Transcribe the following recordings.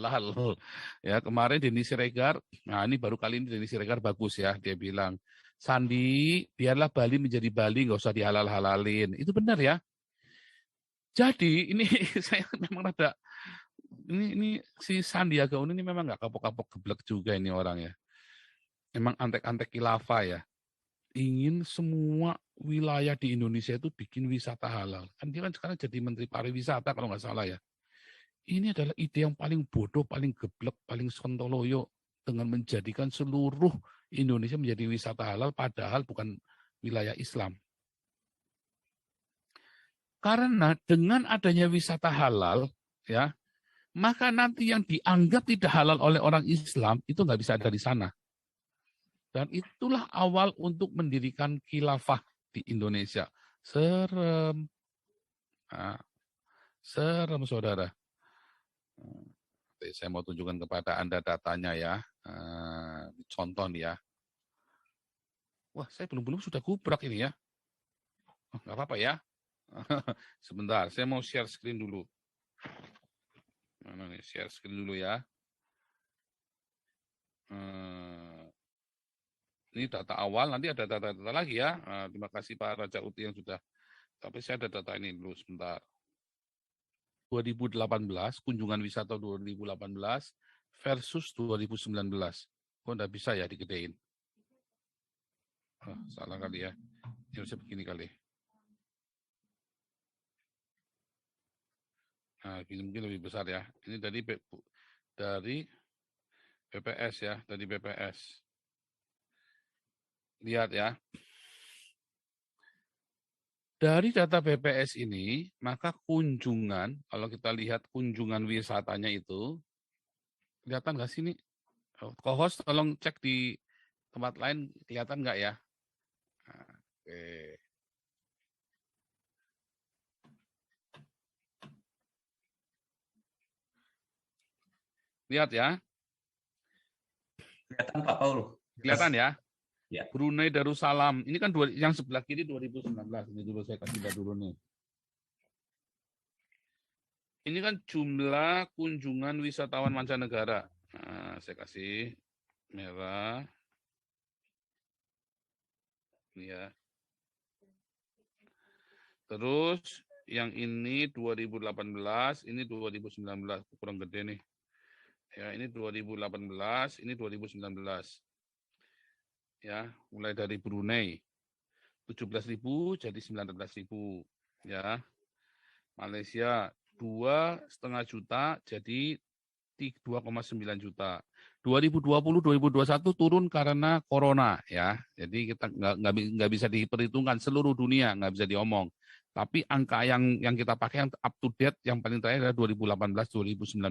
halal. Ya, kemarin Denny Siregar, nah ini baru kali ini Denny Siregar bagus ya, dia bilang, Sandi, biarlah Bali menjadi Bali, nggak usah dihalal-halalin. Itu benar ya. Jadi ini saya memang ada, ini si Sandiaga Uno ini memang nggak kapok-kapok geblek juga ini orang ya. Memang antek-antek khilafah ya. Ingin semua wilayah di Indonesia itu bikin wisata halal. Kan dia kan sekarang jadi Menteri Pariwisata kalau nggak salah ya. Ini adalah ide yang paling bodoh, paling geblek, paling sontoloyo dengan menjadikan seluruh Indonesia menjadi wisata halal padahal bukan wilayah Islam. Karena dengan adanya wisata halal, ya, maka nanti yang dianggap tidak halal oleh orang Islam itu nggak bisa ada di sana. Dan itulah awal untuk mendirikan khilafah di Indonesia. Serem. Nah, serem, saudara. Saya mau tunjukkan kepada Anda datanya ya. Contoh nih ya. Wah, saya belum sudah gubrak ini ya. Oh, nggak apa-apa ya. Sebentar, saya mau share screen dulu. Mana nih, share screen dulu ya. Ini data awal, nanti ada data-data lagi ya. Terima kasih Pak Raja Uti yang sudah. Tapi saya ada data ini dulu sebentar. 2018, kunjungan wisata 2018 versus 2019. Kok enggak bisa ya digedein? Oh, salah kali ya. Ini harusnya begini kali. Nah, ini mungkin lebih besar ya. Ini dari BPS ya, dari BPS. Lihat ya. Dari data BPS ini, maka kunjungan, kalau kita lihat kunjungan wisatanya itu, kelihatan nggak sih ini? Co-host tolong cek di tempat lain, kelihatan nggak ya? Nah, oke. Lihat ya. Kelihatan Pak Paul. Kelihatan ya? Ya. Brunei Darussalam. Ini kan yang sebelah kiri 2019. Ini dulu saya kasih lihat dulu nih. Ini kan jumlah kunjungan wisatawan mancanegara. Nah, saya kasih merah. Ini ya. Terus yang ini 2018, ini 2019. Kurang gede nih. Ya, ini 2018, ini 2019. Ya, mulai dari Brunei 17.000 jadi 19.000 ya. Malaysia 2,5 juta jadi 2,9 juta. 2020-2021 turun karena corona ya. Jadi kita nggak bisa diperhitungkan seluruh dunia, nggak bisa diomong. Tapi angka yang kita pakai yang up to date yang paling terakhir adalah 2018-2019.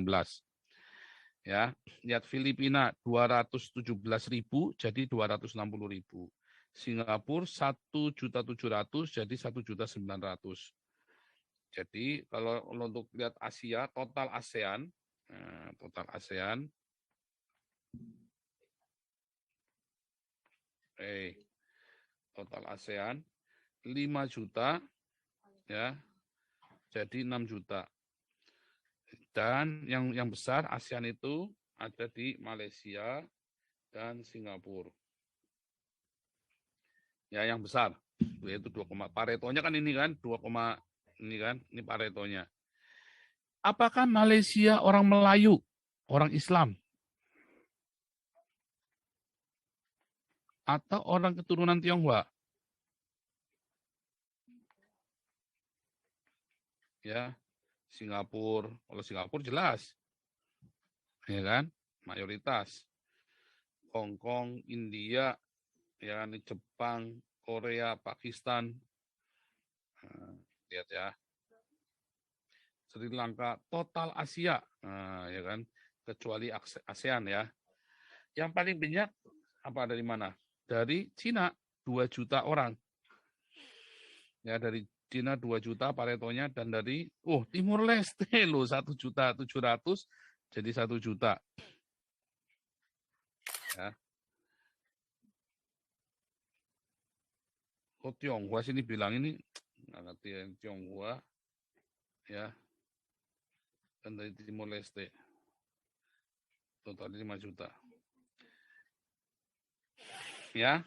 Ya, lihat Filipina 217.000 jadi 260.000. Singapura 1.700.000 jadi 1.900.000. Jadi kalau untuk lihat Asia total ASEAN, total ASEAN 5 juta ya, jadi 6 juta. Dan yang besar ASEAN itu ada di Malaysia dan Singapura. Ya, yang besar yaitu 2, Paretonya kan ini kan 2, ini kan ini Paretonya. Apakah Malaysia orang Melayu, orang Islam, atau orang keturunan Tionghoa? Ya, Singapura, kalau Singapura jelas, ya kan, mayoritas. Hong Kong, India, ya kan, Jepang, Korea, Pakistan, lihat ya. Sri Lanka, total Asia, ya kan, kecuali ASEAN ya. Yang paling banyak apa dari mana? Dari Cina 2 juta orang. Ya, dari Cina 2 juta Paretonya, dan dari Timur Leste loh 1.700.000 jadi 1 juta. Ya. Tionghoa sini bilang ini nggak ngerti ya, Tionghoa ya, dan dari Timur Leste. Total 5 juta. Ya.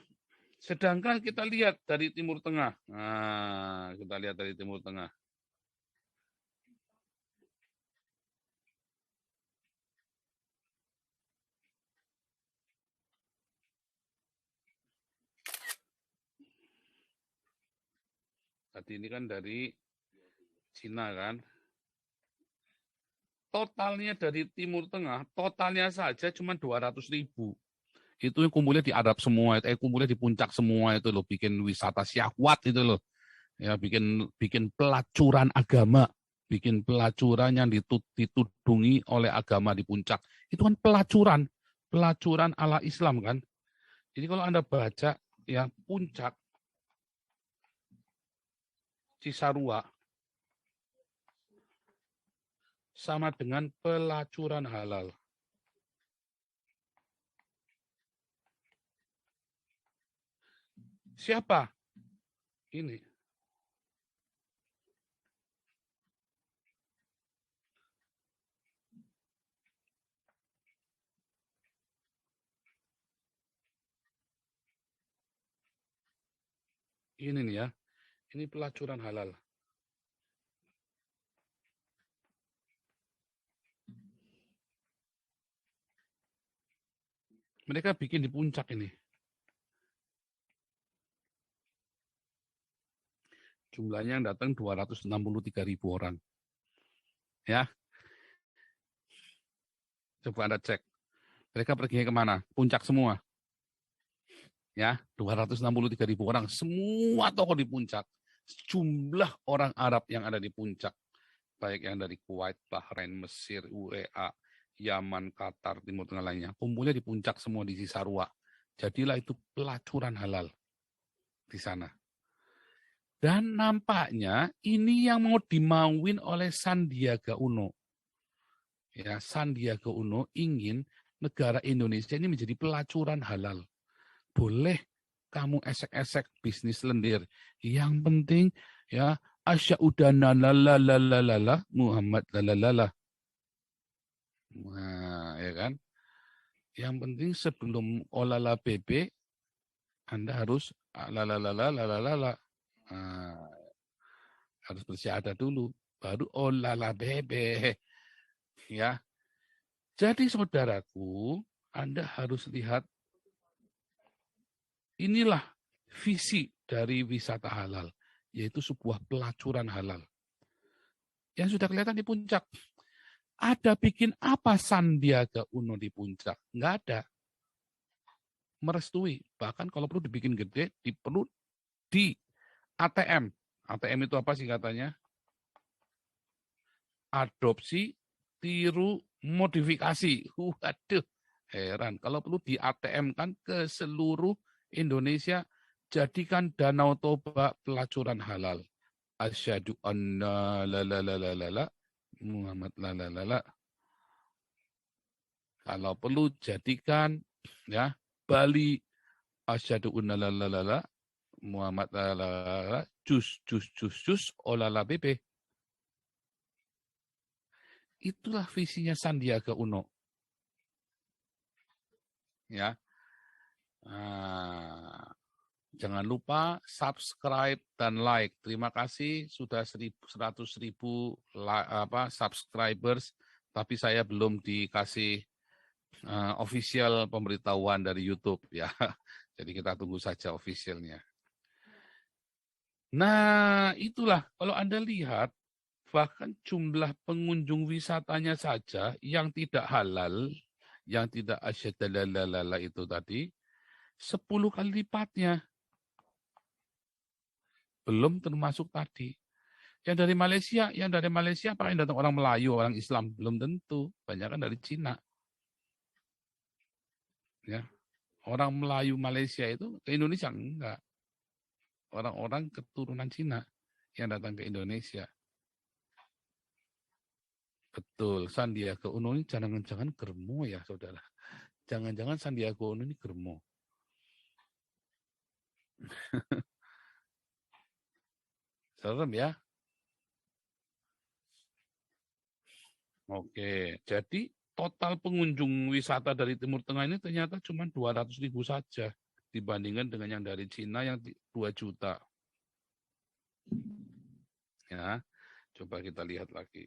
Sedangkan kita lihat dari Timur Tengah. Nah, kita lihat dari Timur Tengah. Tadi ini kan dari Cina kan. Totalnya dari Timur Tengah, totalnya saja cuma 200.000. Itu yang kumpulnya di Arab semua, kumpulnya di puncak semua itu loh, bikin wisata syahwat itu loh. Ya, bikin bikin pelacuran agama, bikin pelacuran yang ditudungi oleh agama di puncak. Itu kan pelacuran, pelacuran ala Islam kan. Jadi kalau Anda baca ya puncak Cisarua sama dengan pelacuran halal. Siapa? Ini. Ini nih ya. Ini pelacuran halal. Mereka bikin di puncak ini. Jumlahnya yang datang 263.000 orang. Ya, coba Anda cek. Mereka pergi kemana? Puncak semua. Ya, 263.000 orang. Semua toko di puncak. Jumlah orang Arab yang ada di puncak. Baik yang dari Kuwait, Bahrain, Mesir, UEA, Yaman, Qatar, Timur Tengah lainnya. Kumpulnya di puncak semua di Cisarua. Jadilah itu pelacuran halal di sana. Dan nampaknya ini yang mau dimauin oleh Sandiaga Uno. Ya, Sandiaga Uno ingin negara Indonesia ini menjadi pelacuran halal. Boleh kamu esek-esek bisnis lendir. Yang penting ya asy'udana lalalala Muhammad lalalala. Nah, ya kan? Yang penting sebelum olala bebe Anda harus lalalala lalalala. Nah, harus bersyahadat dulu baru olala bebe. Ya. Jadi saudaraku, Anda harus lihat inilah visi dari wisata halal, yaitu sebuah pelacuran halal. Yang sudah kelihatan di puncak. Ada bikin apa Sandiaga Uno di puncak? Nggak ada. Merestui. Bahkan kalau perlu dibikin gede, perlu di ATM. ATM itu apa sih katanya? Adopsi, tiru, modifikasi. Waduh, heran. Kalau perlu di ATM kan ke seluruh Indonesia, jadikan Danau Toba pelacuran halal. Asyhadu anna la la la la la la Muhammad la la la la. Kalau perlu jadikan ya Bali asyhadu anna la la la la Muhammad la la la jus olala bebe. Itulah visinya Sandiaga Uno. Ya. Nah, jangan lupa subscribe dan like. Terima kasih sudah 100.000 subscribers, tapi saya belum dikasih official pemberitahuan dari YouTube ya. Jadi kita tunggu saja officialnya. Nah, itulah kalau Anda lihat bahkan jumlah pengunjung wisatanya saja yang tidak halal, yang tidak asyhadalala itu tadi 10 kali lipatnya. Belum termasuk tadi. Yang dari Malaysia apa yang datang orang Melayu, orang Islam? Belum tentu. Banyak kan dari Cina. Ya. Orang Melayu Malaysia itu ke Indonesia enggak. Orang-orang keturunan Cina yang datang ke Indonesia. Betul, Sandiaga Uno ini jangan-jangan germo ya, saudara. Jangan-jangan Sandiaga Uno ini germo. Serem ya. Oke, jadi total pengunjung wisata dari Timur Tengah ini ternyata cuma 200.000 saja dibandingkan dengan yang dari Cina yang 2 juta. Ya, coba kita lihat lagi.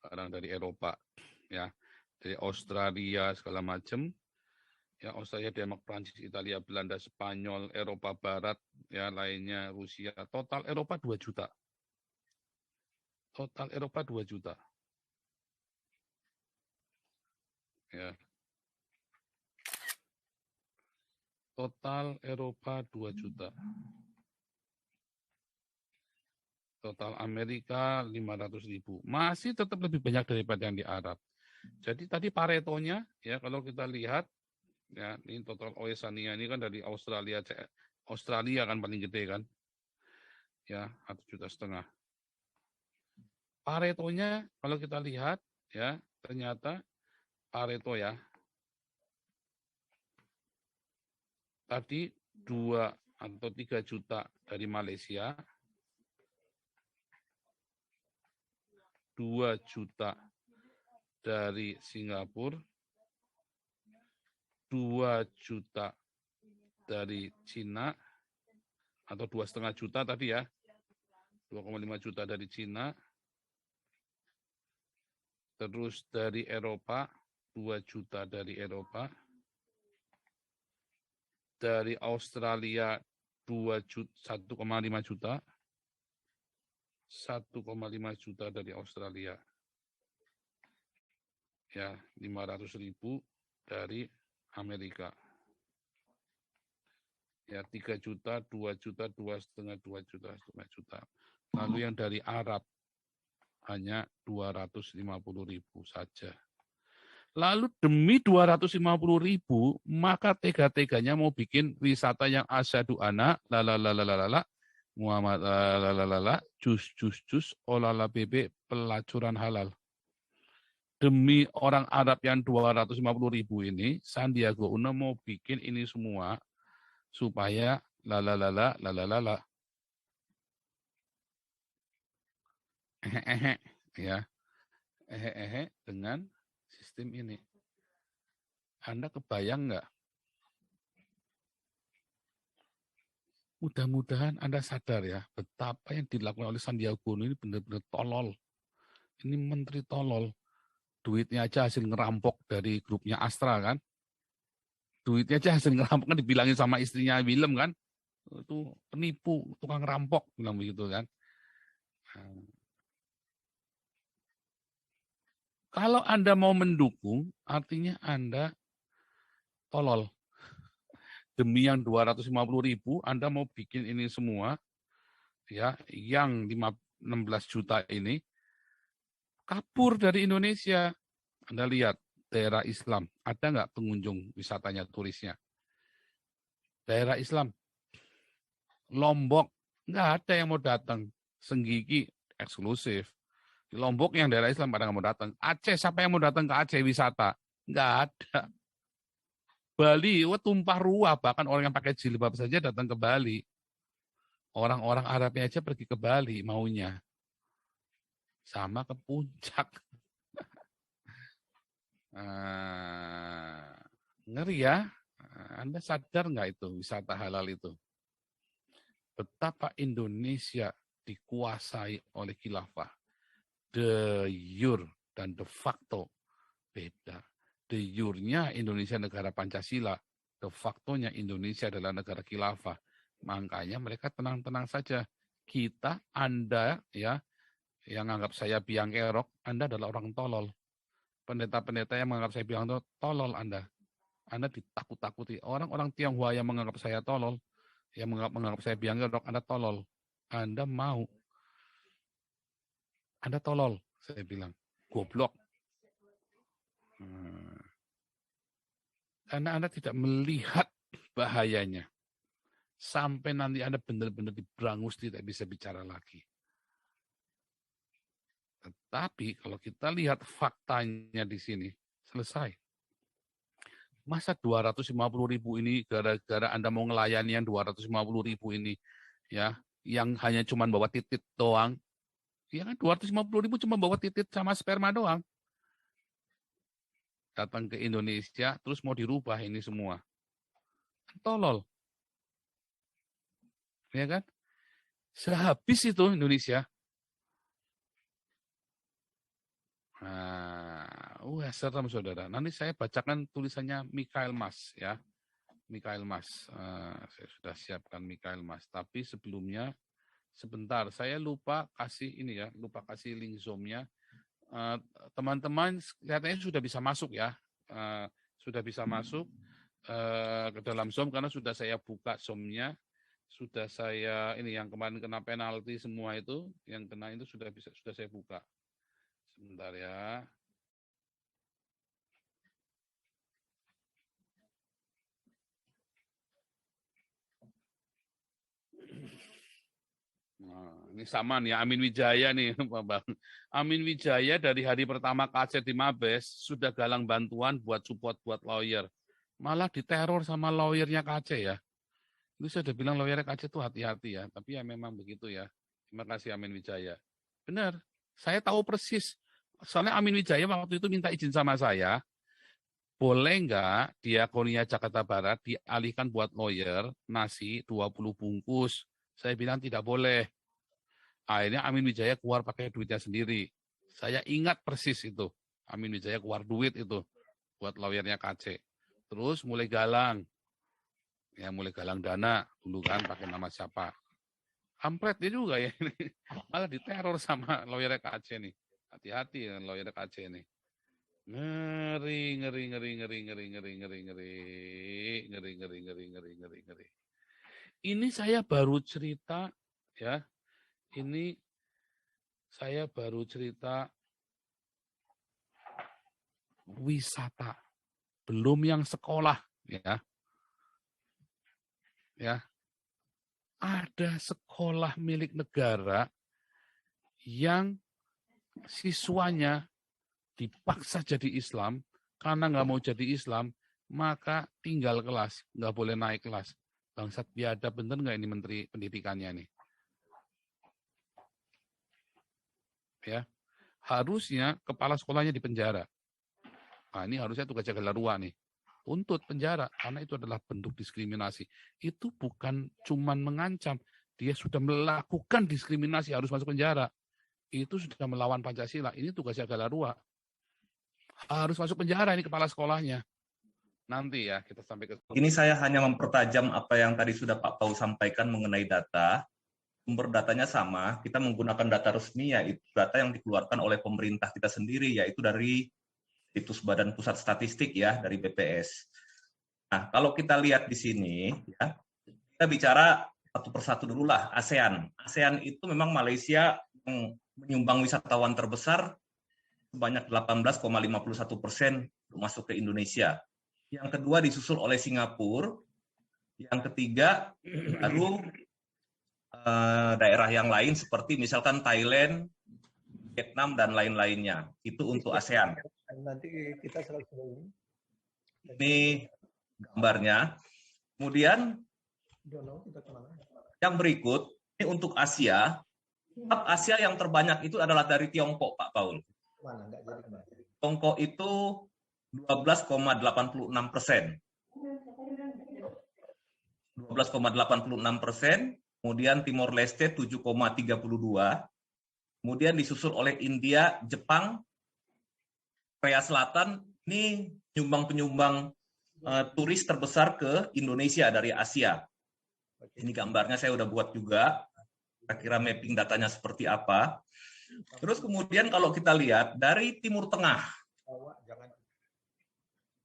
Orang dari Eropa, ya, dari Australia segala macam, ya Australia, Denmark, Prancis, Italia, Belanda, Spanyol, Eropa Barat, ya lainnya Rusia. Total Eropa 2 juta. Total Eropa 2 juta. Ya. Total Eropa 2 juta. Total Amerika 500.000. Masih tetap lebih banyak daripada yang di Arab. Jadi tadi Paretonya, ya kalau kita lihat, ya ini total Oesania ini kan dari Australia, Australia kan paling gede kan, ya 1,5 juta. Paretonya kalau kita lihat, ya ternyata Pareto ya, tadi 2 atau 3 juta dari Malaysia, 2 juta dari Singapura, 2 juta dari Cina, atau 2,5 juta tadi ya, 2,5 juta dari Cina, terus dari Eropa, 2 juta dari Eropa, dari Australia 1,5 juta, 1,5 juta dari Australia. Ya, 500.000 dari Amerika. Ya, 3 juta, 2 juta, 2,5, 2 juta, 2 juta. Lalu yang dari Arab hanya 250.000 saja. Lalu demi 250.000, maka tega-teganya mau bikin wisata yang asyadu anak, lalalalala, Muhammad lalalala, jus, olala bebek, pelacuran halal. Demi orang Arab yang 250.000 ini, Sandiaga Uno mau bikin ini semua supaya lalalala, ya, dengan sistem ini. Anda kebayang nggak? Mudah-mudahan Anda sadar ya, betapa yang dilakukan oleh Sandiaga Uno ini benar-benar tolol. Ini menteri tolol. Duitnya aja hasil ngerampok dari grupnya Astra kan. Duitnya aja hasil ngerampok kan dibilangin sama istrinya Willem kan. Itu penipu, tukang rampok, bilang begitu kan. Kalau Anda mau mendukung, artinya Anda tolol. Demi yang 250.000, Anda mau bikin ini semua, ya, yang 16 juta ini, kabur dari Indonesia. Anda lihat, daerah Islam, ada nggak pengunjung wisatanya, turisnya? Daerah Islam, Lombok, nggak ada yang mau datang. Senggigi, eksklusif. Di Lombok yang daerah Islam pada nggak mau datang. Aceh, siapa yang mau datang ke Aceh wisata? Nggak ada. Bali, tumpah ruah. Bahkan orang yang pakai jilbab saja datang ke Bali. Orang-orang Arabnya aja pergi ke Bali maunya. Sama ke puncak. Ngeri ya. Anda sadar nggak itu wisata halal itu? Betapa Indonesia dikuasai oleh khilafah. De jure dan de facto beda. De jure-nya Indonesia negara Pancasila, de facto-nya Indonesia adalah negara khilafah. Makanya mereka tenang-tenang saja. Kita, Anda ya, yang anggap saya biang kerok, Anda adalah orang tolol. Pendeta-pendeta yang menganggap saya biang tolol Anda. Anda ditakut-takuti. Orang-orang Tionghoa yang menganggap saya tolol, yang menganggap saya biang kerok, Anda tolol. Anda mau. Anda tolol, saya bilang. Goblok. Karena Anda tidak melihat bahayanya. Sampai nanti Anda benar-benar diberangus, tidak bisa bicara lagi. Tetapi kalau kita lihat faktanya di sini, selesai. Masa 250.000 ini gara-gara Anda mau ngelayani yang 250.000 ini, ya, yang hanya cuma bawa titit doang, ya kan 250.000 cuma bawa titit sama sperma doang. datang ke Indonesia, terus mau dirubah ini semua. Tolol. Ya kan? Sehabis itu Indonesia. Nah, serem saudara. Nanti saya bacakan tulisannya Michael Mas ya. Michael Mas. Saya sudah siapkan Michael Mas. Tapi sebelumnya, sebentar, saya lupa kasih ini ya, lupa kasih link Zoom-nya. Teman-teman kelihatannya sudah bisa masuk ya. Sudah bisa masuk ke dalam Zoom karena sudah saya buka Zoom-nya. Sudah saya ini yang kemarin kena penalti semua itu, yang kena itu sudah saya buka. Sebentar ya. Nah, ini sama nih, Amin Wijaya nih, Bang. Amin Wijaya dari hari pertama KC di Mabes sudah galang bantuan buat support buat lawyer. Malah diteror sama lawyernya KC ya. Itu saya udah bilang lawyernya KC itu hati-hati ya, tapi ya memang begitu ya. Terima kasih Amin Wijaya. Benar, saya tahu persis. Soalnya Amin Wijaya waktu itu minta izin sama saya, boleh nggak Diakonia Jakarta Barat dialihkan buat lawyer nasi 20 bungkus. Saya bilang tidak boleh. Akhirnya Amin Wijaya keluar pakai duitnya sendiri. Saya ingat persis itu. Amin Wijaya keluar duit itu buat lawyernya KC. Terus mulai galang. Ya mulai galang dana dulu kan pakai nama siapa. Kampret dia juga ya. Malah diteror sama lawyernya KC nih. Hati-hati dengan lawyernya KC nih. Ngeri. Ini saya baru cerita ya. Ini saya baru cerita wisata. Belum yang sekolah ya. Ya. Ada sekolah milik negara yang siswanya dipaksa jadi Islam, karena nggak mau jadi Islam, maka tinggal kelas, nggak boleh naik kelas. Bangsat biadab, bener nggak ini Menteri Pendidikannya nih? Ya, harusnya kepala sekolahnya dipenjara. Nah, ini harusnya tugas jaga larua nih. Tuntut penjara, karena itu adalah bentuk diskriminasi. Itu bukan cuman mengancam, dia sudah melakukan diskriminasi, harus masuk penjara. Itu sudah melawan Pancasila, ini tugas jaga larua. Harus masuk penjara ini kepala sekolahnya. Nanti ya kita sampai ke... Ini saya hanya mempertajam apa yang tadi sudah Pak Paul sampaikan mengenai data. Sumber datanya sama, kita menggunakan data resmi, yaitu data yang dikeluarkan oleh pemerintah kita sendiri, yaitu dari situs Badan Pusat Statistik ya, dari BPS. Nah, kalau kita lihat di sini, ya, kita bicara satu persatu dulu lah, ASEAN. ASEAN itu memang Malaysia yang menyumbang wisatawan terbesar sebanyak 18,51% masuk ke Indonesia. Yang kedua disusul oleh Singapura, yang ketiga baru daerah yang lain seperti misalkan Thailand, Vietnam, dan lain-lainnya. Itu untuk ASEAN. Nanti kita selalu ini gambarnya. Kemudian yang berikut, ini untuk Asia. Asia yang terbanyak itu adalah dari Tiongkok, Pak Paul. Tiongkok itu 12,86%. 12,86%. Kemudian Timor Leste 7,32%, kemudian disusul oleh India, Jepang, Korea Selatan. Ini penyumbang turis terbesar ke Indonesia dari Asia. Ini gambarnya saya udah buat juga, kira-kira mapping datanya seperti apa. Terus kemudian kalau kita lihat dari Timur Tengah,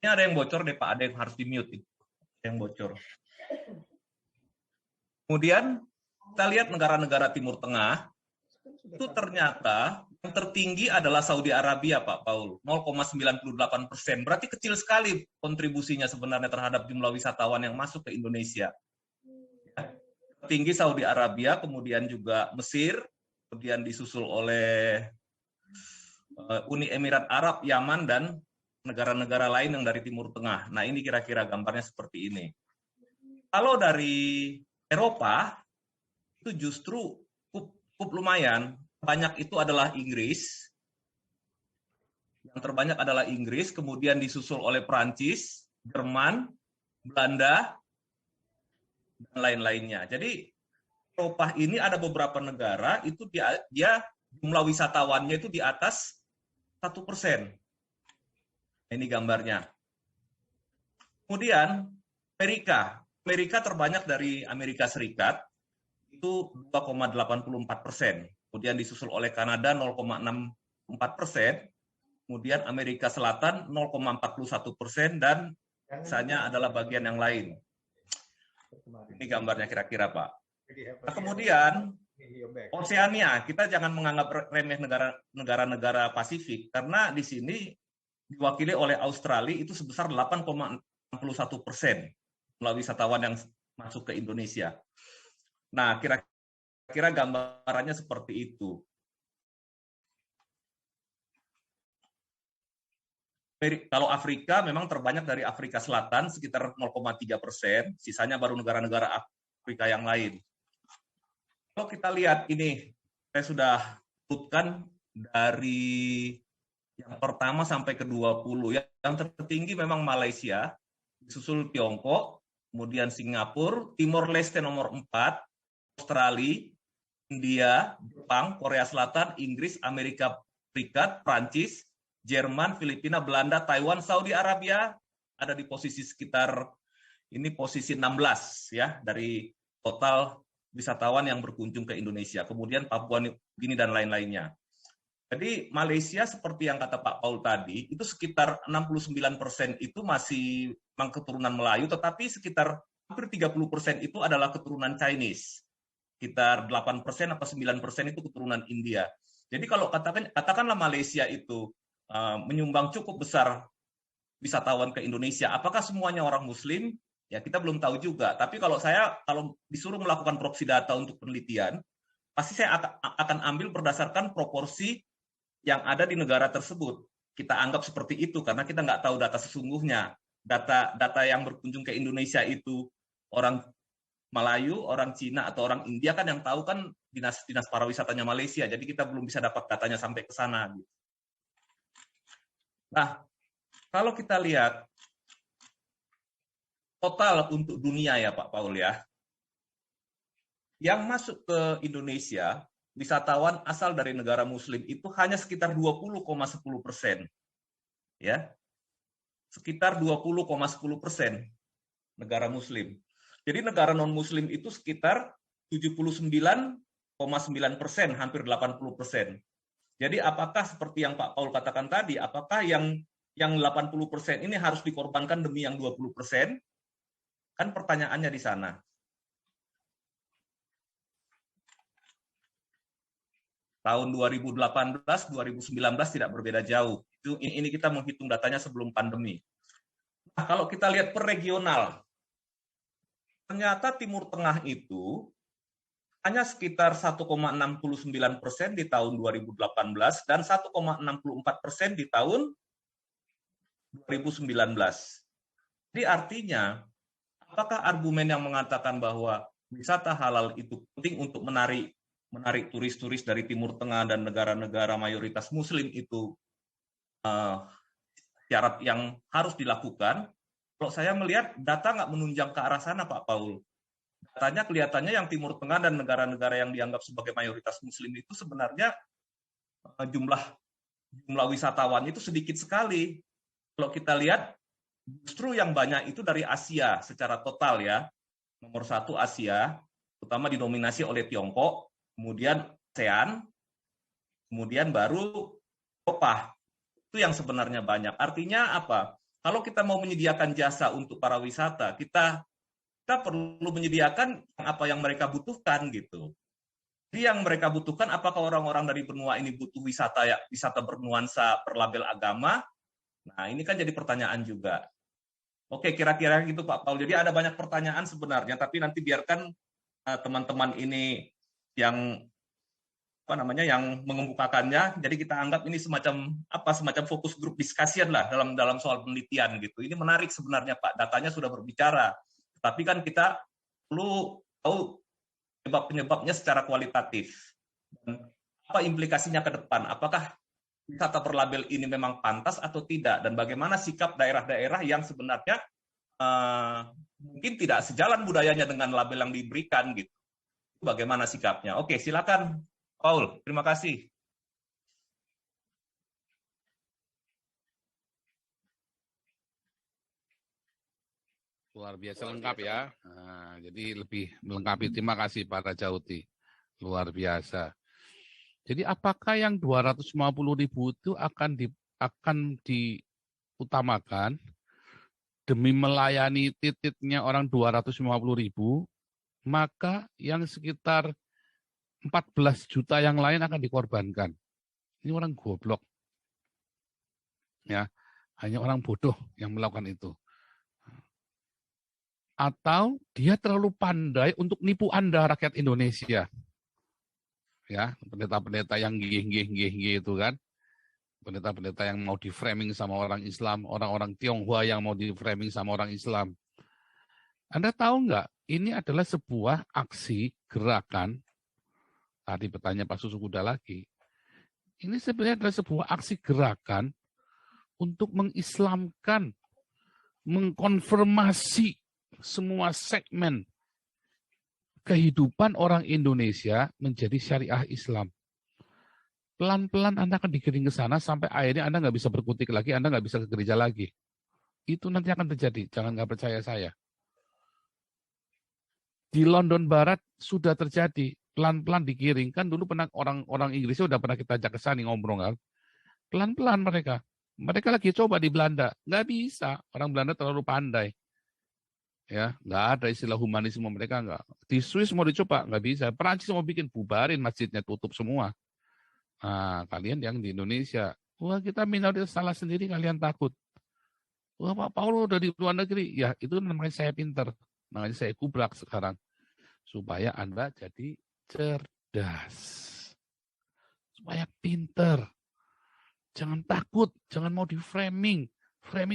ini ada yang bocor deh Pak, ada yang harus di-mute. Yang bocor. Kemudian kita lihat negara-negara Timur Tengah, itu ternyata yang tertinggi adalah Saudi Arabia, Pak Paul, 0,98%. Berarti kecil sekali kontribusinya sebenarnya terhadap jumlah wisatawan yang masuk ke Indonesia. Tertinggi Saudi Arabia, kemudian juga Mesir, kemudian disusul oleh Uni Emirat Arab, Yaman, dan negara-negara lain yang dari Timur Tengah. Nah, ini kira-kira gambarnya seperti ini. Kalau dari Eropa, itu justru cukup lumayan. Banyak itu adalah Inggris, Yang terbanyak adalah Inggris, kemudian disusul oleh Prancis, Jerman, Belanda, dan lain-lainnya. Jadi Eropa ini ada beberapa negara itu dia jumlah wisatawannya itu di atas 1%. Ini gambarnya. Kemudian Amerika terbanyak dari Amerika Serikat itu 2,84%. Kemudian disusul oleh Kanada 0,64%. Kemudian Amerika Selatan 0,41% dan sisanya adalah bagian yang lain. Ini gambarnya kira-kira, Pak. Nah, kemudian Oseania, kita jangan menganggap remeh negara-negara Pasifik karena di sini diwakili oleh Australia itu sebesar 8,61% melalui wisatawan yang masuk ke Indonesia. Nah, kira-kira gambarannya seperti itu. Kalau Afrika memang terbanyak dari Afrika Selatan sekitar 0,3%, sisanya baru negara-negara Afrika yang lain. Kalau kita lihat ini, saya sudah sebutkan dari yang pertama sampai ke 20. Yang tertinggi memang Malaysia, disusul Tiongkok, kemudian Singapura, Timor Leste nomor 4, Australia, India, Jepang, Korea Selatan, Inggris, Amerika Serikat, Prancis, Jerman, Filipina, Belanda, Taiwan, Saudi Arabia ada di posisi sekitar ini posisi 16 ya dari total wisatawan yang berkunjung ke Indonesia. Kemudian Papua New Guinea dan lain-lainnya. Jadi Malaysia seperti yang kata Pak Paul tadi, itu sekitar 69% itu masih memang keturunan Melayu, tetapi sekitar hampir 30% itu adalah keturunan Chinese. Sekitar 8% atau 9% itu keturunan India. Jadi kalau katakanlah Malaysia itu menyumbang cukup besar wisatawan ke Indonesia. Apakah semuanya orang Muslim? Ya kita belum tahu juga. Tapi kalau disuruh melakukan proxy data untuk penelitian, pasti saya akan ambil berdasarkan proporsi yang ada di negara tersebut. Kita anggap seperti itu karena kita nggak tahu data sesungguhnya. Data yang berkunjung ke Indonesia itu orang Melayu, orang Cina atau orang India kan yang tahu kan dinas pariwisatanya Malaysia. Jadi kita belum bisa dapat datanya sampai ke sana. Nah, kalau kita lihat total untuk dunia ya Pak Paul ya, yang masuk ke Indonesia, wisatawan asal dari negara Muslim itu hanya sekitar 20,10%. Ya, sekitar 20,10% negara Muslim. Jadi negara non-Muslim itu sekitar 79,9%, hampir 80%. Jadi apakah seperti yang Pak Paul katakan tadi, apakah yang 80% ini harus dikorbankan demi yang 20%? Kan pertanyaannya di sana. Tahun 2018, 2019 tidak berbeda jauh. Ini kita menghitung datanya sebelum pandemi. Nah, kalau kita lihat per regional, ternyata Timur Tengah itu hanya sekitar 1,69% di tahun 2018 dan 1,64% di tahun 2019. Jadi artinya, apakah argumen yang mengatakan bahwa wisata halal itu penting untuk menarik turis-turis dari Timur Tengah dan negara-negara mayoritas Muslim itu syarat yang harus dilakukan? Kalau saya melihat data nggak menunjang ke arah sana, Pak Paul. Datanya kelihatannya yang Timur Tengah dan negara-negara yang dianggap sebagai mayoritas Muslim itu sebenarnya jumlah wisatawannya itu sedikit sekali. Kalau kita lihat, justru yang banyak itu dari Asia secara total ya. Nomor 1 Asia, terutama didominasi oleh Tiongkok, kemudian ASEAN, kemudian baru Eropa. Itu yang sebenarnya banyak. Artinya apa? Kalau kita mau menyediakan jasa untuk para wisata, kita perlu menyediakan apa yang mereka butuhkan gitu. Jadi yang mereka butuhkan, apakah orang-orang dari benua ini butuh wisata bernuansa berlabel agama? Nah, ini kan jadi pertanyaan juga. Oke, kira-kira gitu Pak Paul. Jadi ada banyak pertanyaan sebenarnya, tapi nanti biarkan teman-teman ini yang yang mengemukakannya. Jadi kita anggap ini semacam fokus grup discussion lah dalam soal penelitian gitu. Ini menarik sebenarnya Pak. Datanya sudah berbicara. Tapi kan kita perlu tahu penyebab-penyebabnya secara kualitatif. Dan apa implikasinya ke depan? Apakah wisata berlabel ini memang pantas atau tidak, dan bagaimana sikap daerah-daerah yang sebenarnya mungkin tidak sejalan budayanya dengan label yang diberikan gitu. Bagaimana sikapnya? Oke, silakan Paul. Terima kasih. Luar biasa lengkap ya. Nah, jadi lebih melengkapi. Terima kasih Pak Rajauti. Luar biasa. Jadi apakah yang 250.000 itu akan diutamakan demi melayani titiknya orang 250.000, maka yang sekitar 14 juta yang lain akan dikorbankan. Ini orang goblok. Ya, hanya orang bodoh yang melakukan itu. Atau dia terlalu pandai untuk nipu Anda, rakyat Indonesia. Ya, pendeta-pendeta yang gih itu kan. Pendeta-pendeta yang mau di-framing sama orang Islam, orang-orang Tionghoa yang mau di-framing sama orang Islam. Anda tahu nggak, ini adalah sebuah aksi gerakan, tadi bertanya Pak Susu Kuda lagi, ini sebenarnya adalah sebuah aksi gerakan untuk mengislamkan, mengkonfirmasi semua segmen kehidupan orang Indonesia menjadi syariah Islam. Pelan-pelan Anda akan digiring ke sana sampai akhirnya Anda nggak bisa berkutik lagi, Anda nggak bisa ke gereja lagi. Itu nanti akan terjadi, jangan nggak percaya saya. Di London Barat sudah terjadi, pelan-pelan digiring. Kan dulu pernah orang Inggrisnya udah pernah kita ajak ke sana ngobrol kan. Pelan-pelan mereka. Mereka lagi coba di Belanda, nggak bisa. Orang Belanda terlalu pandai. Ya, nggak ada istilah humanisme mereka nggak. Di Swiss mau dicoba nggak bisa. Perancis mau bikin bubarin masjidnya, tutup semua. Nah, kalian yang di Indonesia, wah kita minoritas salah sendiri kalian takut. Wah Pak Paulo udah di luar negeri, ya itu namanya saya pinter, namanya saya kubrak sekarang supaya Anda jadi cerdas, supaya pinter. Jangan takut, jangan mau di framing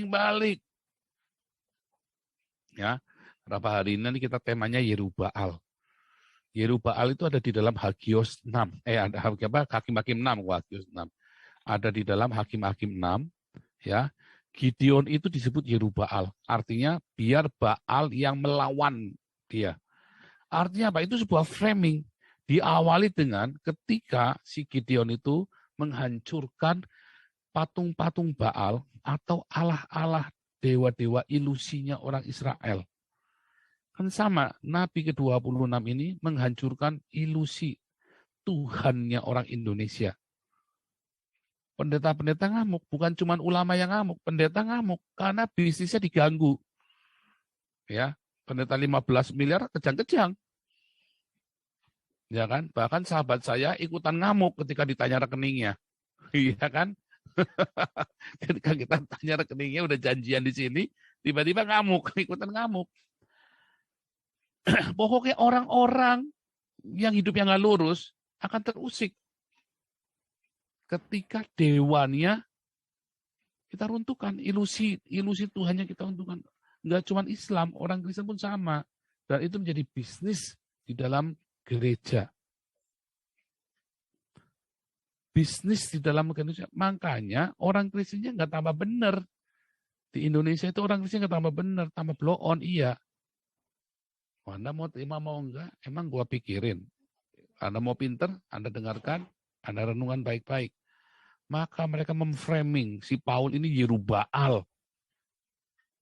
balik. Ya, berapa hari ini kita temanya Yerubaal. Yerubaal itu ada di dalam Hagios 6. Ada Hakim-Hakim 6, Hagios 6. Ada di dalam Hakim-Hakim 6, ya. Gideon itu disebut Yerubaal. Artinya biar Baal yang melawan dia. Artinya apa? Itu sebuah framing. Diawali dengan ketika si Gideon itu menghancurkan patung-patung Baal atau allah-allah dewa-dewa ilusinya orang Israel. Kan sama, Nabi ke-26 ini menghancurkan ilusi Tuhannya orang Indonesia. Pendeta-pendeta ngamuk, bukan cuma ulama yang ngamuk, pendeta ngamuk karena bisnisnya diganggu. Ya, pendeta 15 miliar kejang-kejang. Ya kan? Bahkan sahabat saya ikutan ngamuk ketika ditanya rekeningnya. Iya kan? Ketika kita tanya rekeningnya udah janjian di sini, tiba-tiba ngamuk, ikutan ngamuk. Pokoknya orang-orang yang hidupnya nggak lurus akan terusik ketika dewannya kita runtuhkan, ilusi Tuhannya kita runtuhkan. Nggak cuma Islam, orang Kristen pun sama. Dan itu menjadi bisnis di dalam gereja. Bisnis di dalam gereja. Makanya orang Kristennya nggak tambah benar. Di Indonesia itu orang Kristen nggak tambah benar, tambah blow on, iya. Anda mau terima mau enggak, emang gua pikirin. Anda mau pinter, Anda dengarkan, Anda renungan baik-baik. Maka mereka memframing si Paul ini Yerubaal.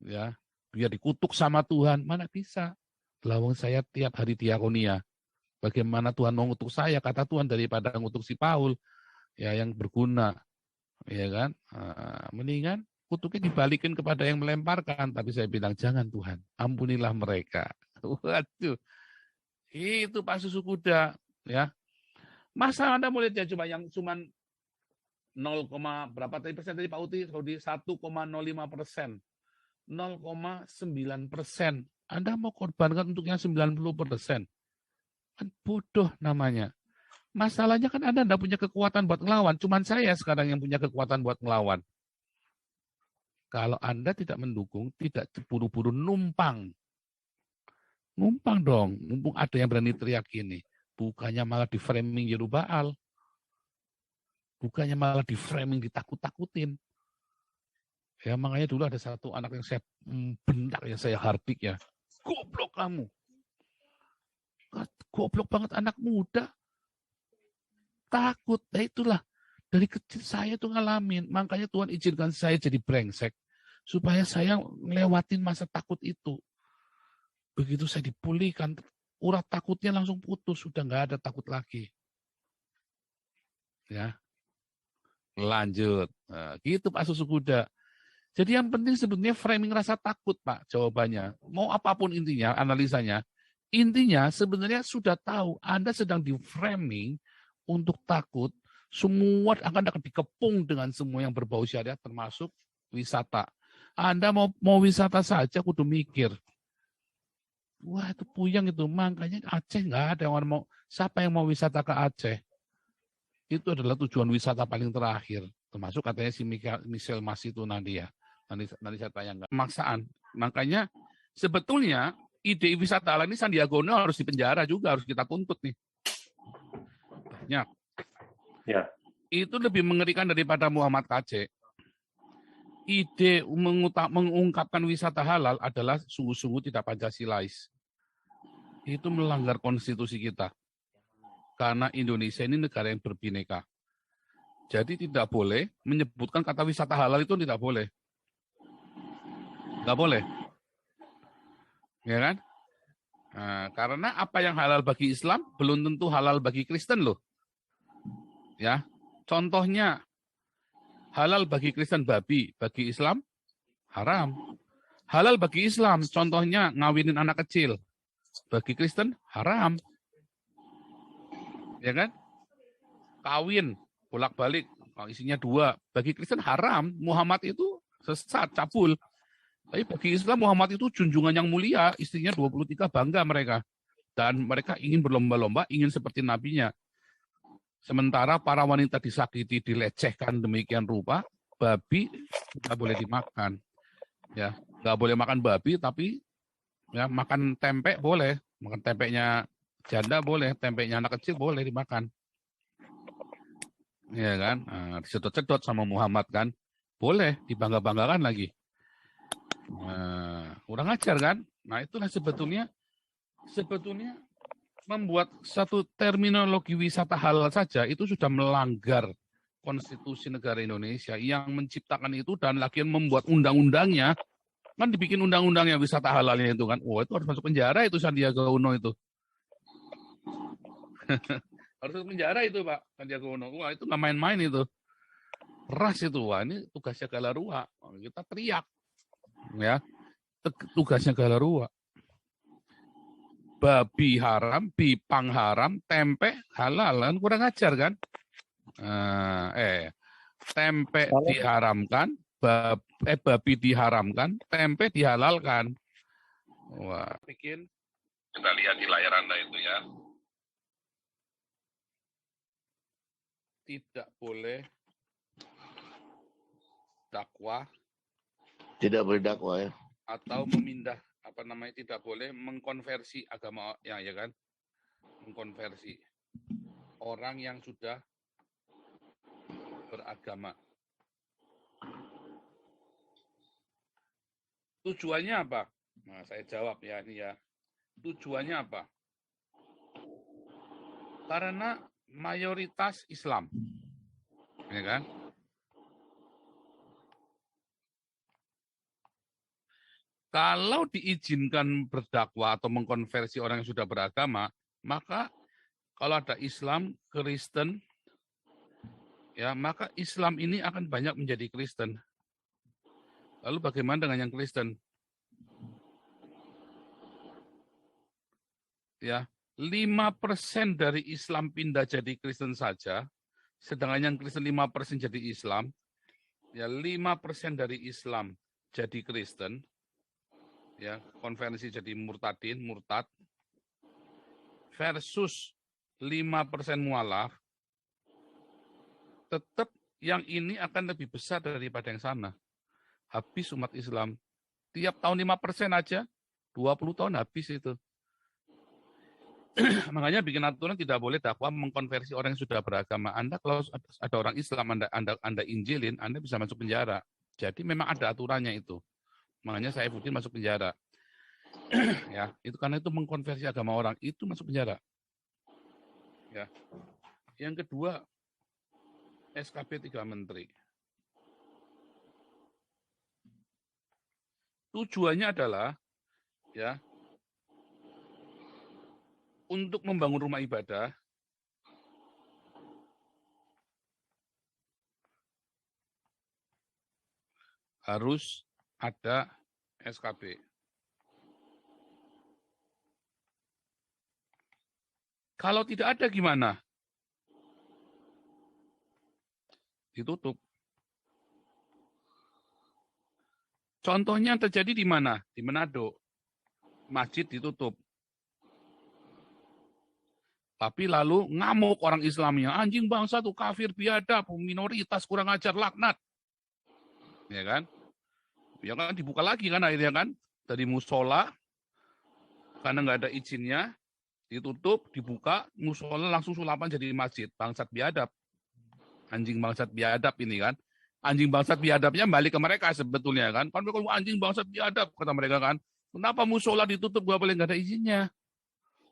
Ya, biar dikutuk sama Tuhan, mana bisa. Lawang saya tiap hari diakonia. Bagaimana Tuhan mau ngutuk saya, kata Tuhan, daripada ngutuk si Paul ya yang berguna. Ya kan? Mendingan kutuknya dibalikin kepada yang melemparkan, tapi saya bilang jangan Tuhan, ampunilah mereka. Waduh. Itu Pak Susu Kuda, ya. Masa Anda mau lihat ya cuma yang cuman 0, berapa persen tadi Pak Uti? Kalau di 1,05%. 0,9%. Anda mau korbankan untuk yang 90%. Kan bodoh namanya. Masalahnya kan Anda tidak punya kekuatan buat ngelawan. Cuman saya sekarang yang punya kekuatan buat ngelawan. Kalau Anda tidak mendukung, tidak buru-buru numpang. Numpang dong, mumpung ada yang berani teriak gini. Bukannya malah di framing Yerubaal. bukannya malah di framing, ditakut-takutin. Ya makanya dulu ada satu anak yang saya bentak, yang saya hardik ya, goblok kamu, goblok banget anak muda, takut. Nah itulah, dari kecil saya tuh ngalamin, makanya Tuhan izinkan saya jadi brengsek, supaya saya ngelewatin masa takut itu. Begitu saya dipulihkan, urat takutnya langsung putus, sudah nggak ada takut lagi. Ya, lanjut. Nah, gitu Pak Susu Kuda. Jadi yang penting sebetulnya framing rasa takut, Pak, jawabannya. Mau apapun intinya, analisanya. Intinya sebenarnya sudah tahu Anda sedang di framing untuk takut, semua akan dikepung dengan semua yang berbau syariat termasuk wisata. Anda mau wisata saja kudu mikir. Wah, itu puyeng itu. Makanya Aceh nggak ada yang mau. Siapa yang mau wisata ke Aceh? Itu adalah tujuan wisata paling terakhir. Termasuk katanya si Michelle Mas itu nanti ya. Nanti saya tayangkan. Pemaksaan. Makanya sebetulnya ide wisata halal ini Sandiaga Uno harus dipenjara juga, harus kita tuntut nih. Banyak. Ya. Itu lebih mengerikan daripada Muhammad KC. Ide mengungkapkan wisata halal adalah sungguh-sungguh tidak Pancasilais. Itu melanggar konstitusi kita. Karena Indonesia ini negara yang berbineka. Jadi tidak boleh menyebutkan kata wisata halal itu tidak boleh. Nggak boleh. Ya kan? Nah, karena apa yang halal bagi Islam belum tentu halal bagi Kristen loh. Ya, contohnya halal bagi Kristen babi, bagi Islam haram. Halal bagi Islam, contohnya ngawinin anak kecil, bagi Kristen haram. Ya kan? Kawin bolak-balik, isinya 2, bagi Kristen haram. Muhammad itu sesat, cabul. Tapi bagi Islam Muhammad itu junjungan yang mulia, istrinya 23, bangga mereka. Dan mereka ingin berlomba-lomba, ingin seperti nabinya. Sementara para wanita disakiti, dilecehkan demikian rupa, babi nggak boleh dimakan. Ya, nggak boleh makan babi, tapi ya makan tempe boleh. Makan tempenya janda boleh, tempenya anak kecil boleh dimakan. Ya kan, nah, disedot-sedot sama Muhammad kan, boleh dibangga-banggakan lagi. Nah, kurang ajar kan? Nah, itulah sebetulnya membuat satu terminologi wisata halal saja itu sudah melanggar konstitusi negara Indonesia yang menciptakan itu dan lagi membuat undang-undangnya. Kan dibikin undang-undangnya wisata halalnya itu kan. Oh, itu harus masuk penjara itu Sandiaga Uno itu. Harus masuk penjara itu Pak Sandiaga Uno. Wah, itu nggak main-main itu. Keras itu. Wah, ini tugasnya Galarua. Kita teriak. Ya, tugasnya Galarua. Babi haram, bipang haram, tempe halal kan kurang ajar kan? Tempe diharamkan, babi diharamkan, tempe dihalalkan. Wah, bikin kita lihat di layar Anda itu ya. Tidak boleh dakwah. Tidak boleh dakwah ya. Atau memindah tidak boleh mengkonversi agama ya kan, mengkonversi orang yang sudah beragama. Tujuannya apa? Nah, saya jawab ya ini ya. Tujuannya apa? Karena mayoritas Islam, ya kan? Kalau diizinkan berdakwah atau mengkonversi orang yang sudah beragama, maka kalau ada Islam, Kristen, ya maka Islam ini akan banyak menjadi Kristen. Lalu bagaimana dengan yang Kristen? Ya, 5% dari Islam pindah jadi Kristen saja, sedangkan yang Kristen 5% jadi Islam, ya 5% dari Islam jadi Kristen, ya konversi jadi murtad, versus 5% mualaf, tetap yang ini akan lebih besar daripada yang sana. Habis umat Islam. Tiap tahun 5% aja, 20 tahun habis itu. Makanya bikin aturan tidak boleh dakwah mengkonversi orang yang sudah beragama. Anda kalau ada orang Islam, Anda injilin, Anda bisa masuk penjara. Jadi memang ada aturannya itu. Makanya Saifuddin masuk penjara. Ya, itu karena itu mengkonversi agama orang, itu masuk penjara. Ya. Yang kedua, SKP 3 menteri. Tujuannya adalah ya untuk membangun rumah ibadah harus ada SKP. Kalau tidak ada gimana? Ditutup. Contohnya terjadi di mana? Di Manado. Masjid ditutup. Tapi lalu ngamuk orang Islamnya. Anjing bangsa tuh kafir biadab, minoritas kurang ajar laknat. Ya kan? Ya kan dibuka lagi kan akhirnya kan. Dari musola, karena nggak ada izinnya, ditutup, dibuka, musola langsung sulapan jadi masjid. Bangsat biadab. Anjing bangsat biadab ini kan. Anjing bangsat biadabnya balik ke mereka sebetulnya kan. Kan mereka anjing bangsat biadab kata mereka kan. Kenapa musola ditutup gak boleh nggak ada izinnya?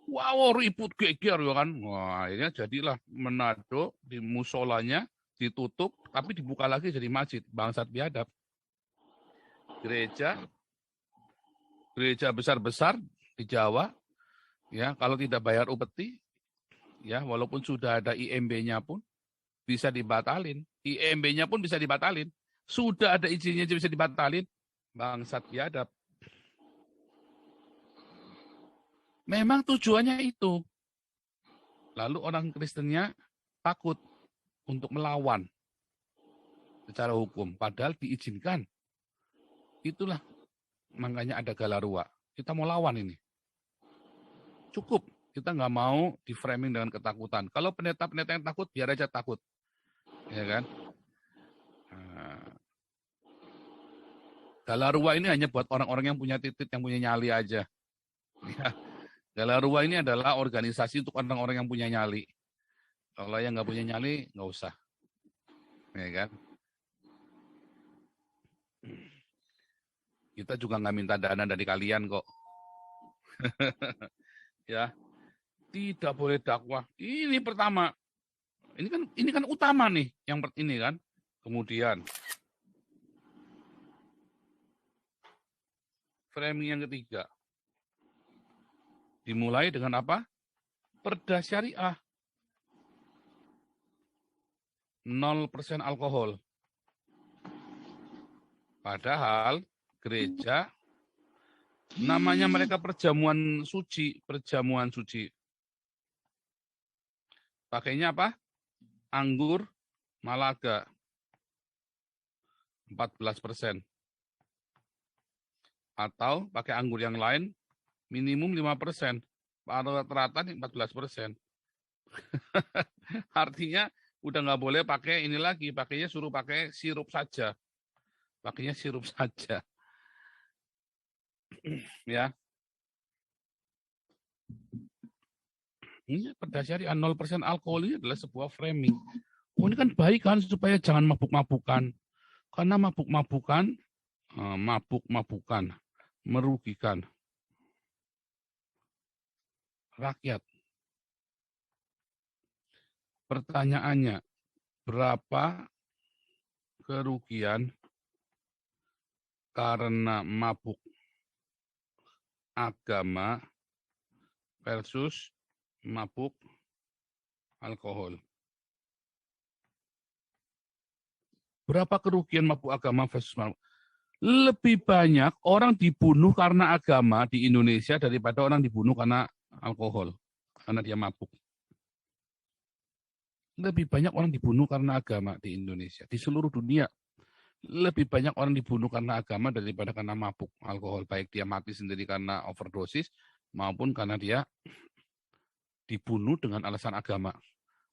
Wow, ribut geger ya kan. Wah, akhirnya jadilah Manado di musolanya ditutup tapi dibuka lagi jadi masjid. Bangsat biadab. Gereja besar-besar di Jawa ya, kalau tidak bayar upeti ya, walaupun sudah ada IMB-nya pun bisa dibatalin. IMB-nya pun bisa dibatalin. Sudah ada izinnya bisa dibatalin. Bangsat biadab. Memang tujuannya itu. Lalu orang Kristennya takut untuk melawan secara hukum. Padahal diizinkan. Itulah makanya ada Galarua. Kita mau lawan ini. Cukup. Kita nggak mau di framing dengan ketakutan. Kalau pendeta-pendeta yang takut, biar aja takut. Ya kan? Galarua ini hanya buat orang-orang yang punya titik, yang punya nyali aja. Ya. Galarua ini adalah organisasi untuk orang-orang yang punya nyali. Kalau yang nggak punya nyali, nggak usah. Ya kan? Kita juga nggak minta dana dari kalian kok. Ya, tidak boleh dakwah. Ini pertama. Ini kan utama nih, yang ini kan. Kemudian framing yang ketiga. Dimulai dengan apa? Perda syariah. 0% alkohol. Padahal gereja namanya mereka perjamuan suci. Pakainya apa? Anggur Malaga 14%. Atau pakai anggur yang lain minimum 5%. Rata-rata 14%. Artinya udah nggak boleh pakai ini lagi, pakainya suruh pakai sirup saja. Pakainya sirup saja. Ya. Ini perda syariah 0% alkohol ini adalah sebuah framing. Oh, ini kan baik kan supaya jangan mabuk-mabukan. Karena mabuk-mabukan merugikan rakyat. Pertanyaannya, berapa kerugian karena mabuk agama versus mabuk alkohol? Berapa kerugian mabuk agama versus mabuk? Lebih banyak orang dibunuh karena agama di Indonesia daripada orang dibunuh karena alkohol, karena dia mabuk. Lebih banyak orang dibunuh karena agama di Indonesia. Di seluruh dunia, lebih banyak orang dibunuh karena agama daripada karena mabuk alkohol. Baik dia mati sendiri karena overdosis, maupun karena dia dibunuh dengan alasan agama.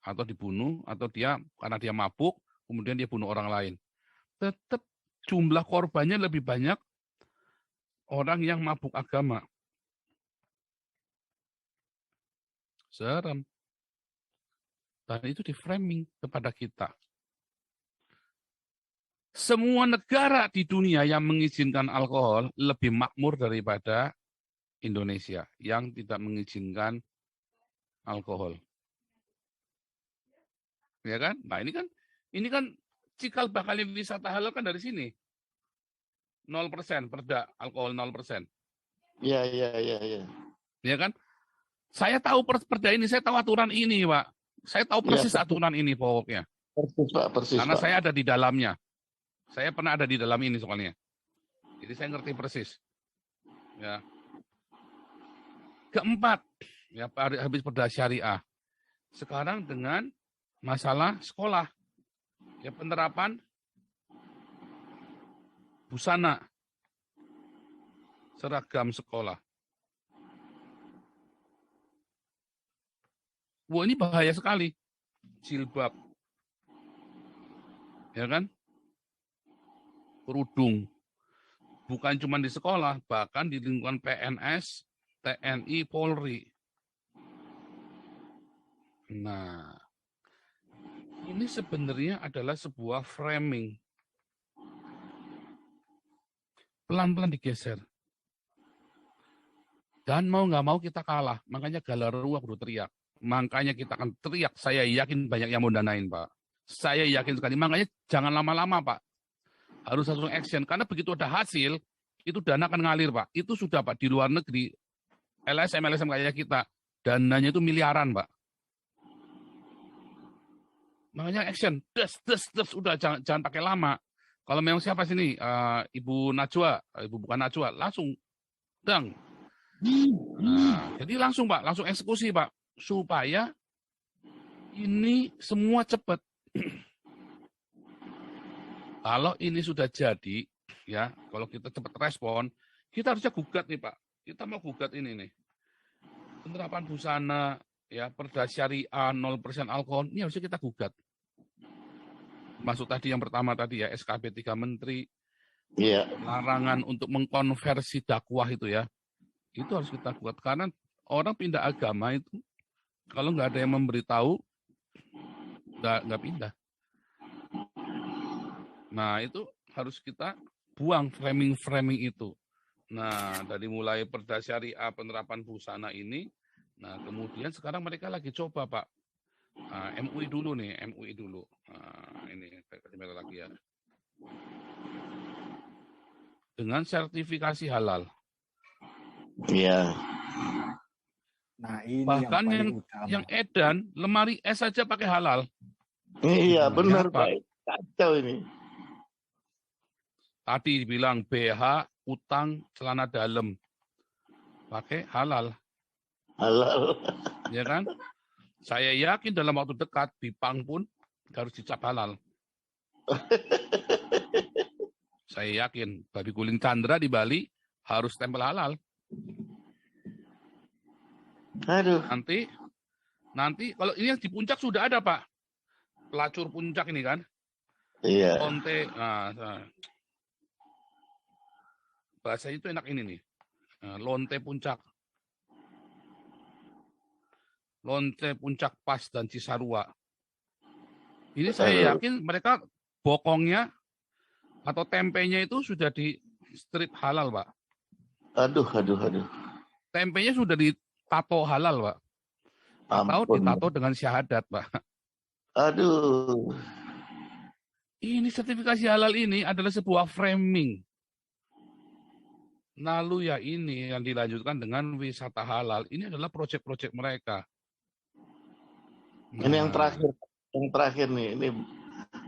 Atau dibunuh, atau dia karena dia mabuk, kemudian dia bunuh orang lain. Tetap jumlah korbannya lebih banyak orang yang mabuk agama. Serem. Dan itu di framing kepada kita. Semua negara di dunia yang mengizinkan alkohol lebih makmur daripada Indonesia yang tidak mengizinkan alkohol. Ya kan? Nah, ini kan cikal bakal wisata halal kan dari sini. 0% perda alkohol 0%. Iya. Ya kan? Saya tahu perda ini, saya tahu aturan ini, Pak. Saya tahu persis aturan ini pokoknya. Persis, Karena Pak. saya ada di dalamnya. Saya pernah ada di dalam ini soalnya. Jadi saya ngerti persis. Ya. Keempat, ya habis perda syariah. Sekarang dengan masalah sekolah. Ya penerapan busana seragam sekolah. Wah, ini bahaya sekali. Jilbab. Ya kan? Kerudung. Bukan cuma di sekolah, bahkan di lingkungan PNS, TNI, Polri. Nah, ini sebenarnya adalah sebuah framing. Pelan-pelan digeser. Dan mau nggak mau kita kalah. Makanya Galarua perlu teriak. Makanya kita akan teriak. Saya yakin banyak yang mau danain, Pak. Saya yakin sekali. Makanya jangan lama-lama, Pak. Harus langsung action. Karena begitu ada hasil, itu dana akan ngalir, Pak. Itu sudah, Pak. Di luar negeri, LSM kayak kita, dananya itu miliaran, Pak. Makanya action. Des. Udah, jangan pakai lama. Kalau memang siapa sini? Ibu Najwa. Ibu bukan Najwa. Langsung. Dang. Nah, jadi langsung, Pak. Langsung eksekusi, Pak. Supaya ini semua cepat. Kalau ini sudah jadi, ya, kalau kita cepat respon, kita harusnya gugat nih, Pak. Kita mau gugat ini nih. Penerapan busana, ya, perda syariah 0% alkohol, ini harusnya kita gugat. Masuk tadi yang pertama tadi ya, SKB 3 Menteri, Iya. larangan untuk mengkonversi dakwah itu ya, itu harus kita gugat. Karena orang pindah agama itu, kalau nggak ada yang memberitahu, nggak pindah. Nah, itu harus kita buang framing itu. Nah, dari mulai perda syariah, penerapan busana ini, nah kemudian sekarang mereka lagi coba, Pak. MUI dulu nih, MUI dulu. Ini, kasih merah lagi ya. Dengan sertifikasi halal. Iya. Nah, ini Bahkan yang paling utama. yang edan, lemari es saja pakai halal. Iya, benar, Pak. Pak. Kacau ini. Tadi dibilang BH, utang, celana dalam. Pakai halal. Halal. Ya kan? Saya yakin dalam waktu dekat, Bipang pun harus dicap halal. Saya yakin, babi guling Chandra di Bali harus stempel halal. Aduh. Nanti kalau ini yang di puncak sudah ada, Pak. Pelacur puncak ini kan. Iya. Lonte. Bahasa itu enak ini nih. Lonte puncak. Lonte puncak pas dan Cisarua. Ini saya yakin mereka bokongnya atau tempenya itu sudah di strip halal, Pak. Aduh. Tempenya sudah ditato halal, Pak. Atau Ampun. ditato dengan syahadat, Pak. Aduh. Ini sertifikasi halal ini adalah sebuah framing. Lalu ya ini yang dilanjutkan dengan wisata halal. Ini adalah proyek-proyek mereka. Ini yang terakhir nih. Ini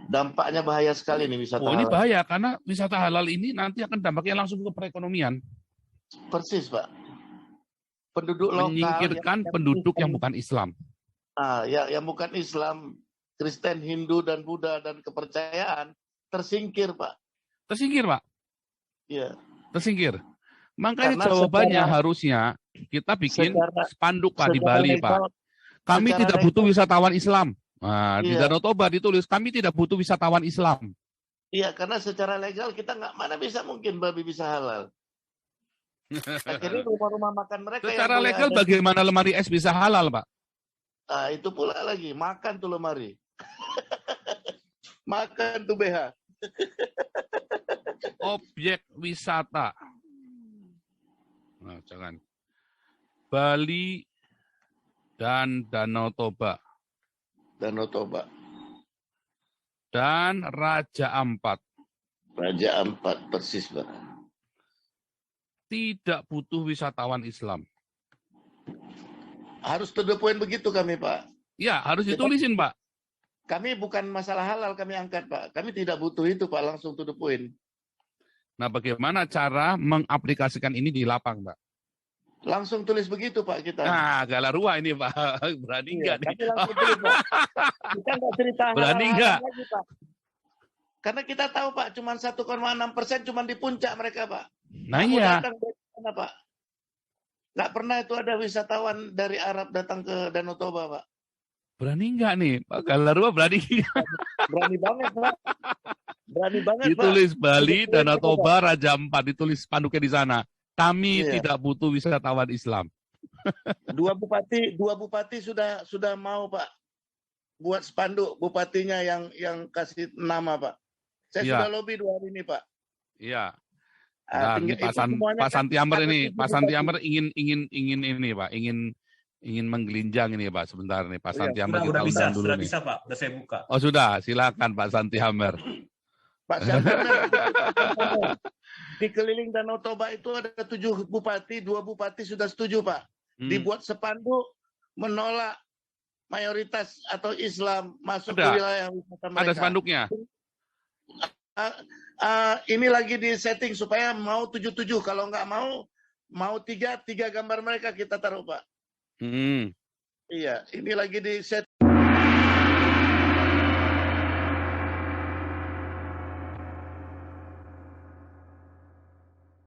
dampaknya bahaya sekali nih wisata ini halal. bahaya karena wisata halal ini nanti akan dampaknya langsung ke perekonomian. Persis, Pak. Penduduk lokal Menyingkirkan penduduk yang bukan Islam. Yang bukan Islam, Kristen, Hindu, dan Buddha, dan kepercayaan tersingkir, Pak. Tersingkir, Pak. Iya. Tersingkir. Makanya Karena jawabannya harusnya kita bikin spanduk, Pak, di Bali, legal, Pak. Kami tidak butuh wisatawan Islam. Nah, di Iya. Danau Toba ditulis, kami tidak butuh wisatawan Islam. Iya, karena secara legal kita mana bisa mungkin babi bisa halal. Akhirnya rumah-rumah makan mereka Secara yang boleh legal ada. bagaimana lemari es bisa halal, Pak? Ah, itu pula lagi, makan tuh lemari. Makan tuh BH. Objek wisata. Nah, jangan. Bali dan Danau Toba. Danau Toba. Dan Raja Ampat. Raja Ampat, persis, Pak. Tidak butuh wisatawan Islam. Harus to the point begitu kami, Pak. Ya, harus ditulisin, Pak. Kami bukan masalah halal kami angkat, Pak. Kami tidak butuh itu, Pak, langsung to the point. Nah, bagaimana cara mengaplikasikan ini di lapang, Pak? Langsung tulis begitu, Pak, kita. Nah, Galarua ini, Pak. Berani nggak nih? Kami langsung tulis, Pak. Kita nggak cerita Berani halal-halal nggak? lagi, Pak. Karena kita tahu, Pak, cuma 1,6% cuma di puncak mereka, Pak. Nah, Mau iya. datang dari mana, Pak? Nggak pernah itu ada wisatawan dari Arab datang ke Danau Toba, Pak. Berani nggak nih? Pak Galarua berani nggak? Berani banget, Pak. Berani banget, Pak. Ditulis Bali, Danau Toba, Raja Ampat. Ditulis spanduknya di sana. Kami Iya. tidak butuh wisatawan Islam. Dua bupati sudah mau, Pak, buat spanduk, bupatinya yang kasih nama, Pak. Saya Iya. sudah lobby 2 hari ini, Pak. Iya. Ah, Dan ini itu semuanya Pak kan Santi Amr ada ini, 7 Pak Santi bupati. Amr ingin ini, Pak, ingin menggelinjang ini, Pak. Sebentar nih, Pak Iya, Santi Amr kita Sudah bisa, undang dulu sudah nih. bisa Pak, sudah saya buka. Oh sudah, silakan Pak Santi Amr. Pak Santi Amr, di keliling Danau Toba itu ada 7 bupati, 2 bupati sudah setuju, Pak. Dibuat spanduk menolak mayoritas atau Islam masuk ke Ada. wilayah wisata mereka. Ada spanduknya. Ini lagi di setting supaya mau 77, kalau nggak mau 3 gambar mereka kita taruh, Pak. Hmm. Iya, ini lagi di set.